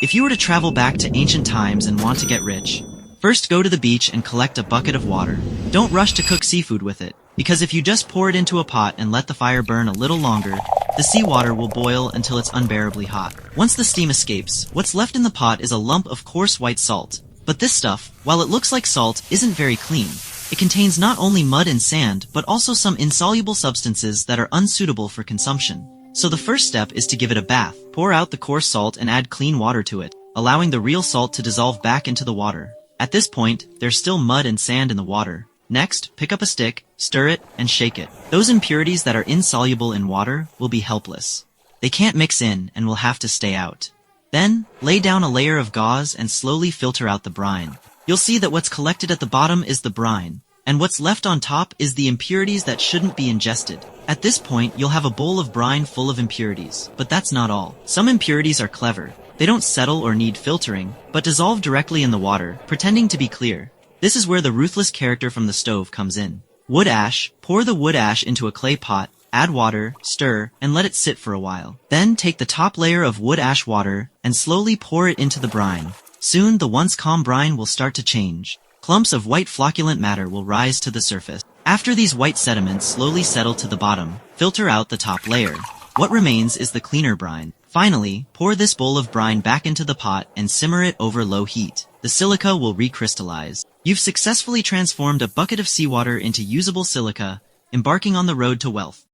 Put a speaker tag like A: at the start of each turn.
A: If you were to travel back to ancient times and want to get rich, first go to the beach and collect a bucket of water. Don't rush to cook seafood with it, because if you just pour it into a pot and let the fire burn a little longer, the seawater will boil until it's unbearably hot. Once the steam escapes, what's left in the pot is a lump of coarse white salt. But this stuff, while it looks like salt, isn't very clean. It contains not only mud and sand, but also some insoluble substances that are unsuitable for consumption. So the first step is to give it a bath. Pour out the coarse salt and add clean water to it, allowing the real salt to dissolve back into the water. At this point, there's still mud and sand in the water. Next, pick up a stick, stir it, and shake it. Those impurities that are insoluble in water will be helpless. They can't mix in and will have to stay out. Then, lay down a layer of gauze and slowly filter out the brine. You'll see that what's collected at the bottom is the brine, and what's left on top is the impurities that shouldn't be ingested. At this point, you'll have a bowl of brine full of impurities, but that's not all. Some impurities are clever. They don't settle or need filtering, but dissolve directly in the water, pretending to be clear. This is where the ruthless character from the stove comes in. Wood ash. Pour the wood ash into a clay pot, add water, stir, and let it sit for a while. Then take the top layer of wood ash water and slowly pour it into the brine. Soon the once calm brine will start to change. Clumps of white flocculent matter will rise to the surface. After these white sediments slowly settle to the bottom, filter out the top layer. What remains is the cleaner brine. Finally, pour this bowl of brine back into the pot and simmer it over low heat. The silica will recrystallize. You've successfully transformed a bucket of seawater into usable silica, embarking on the road to wealth.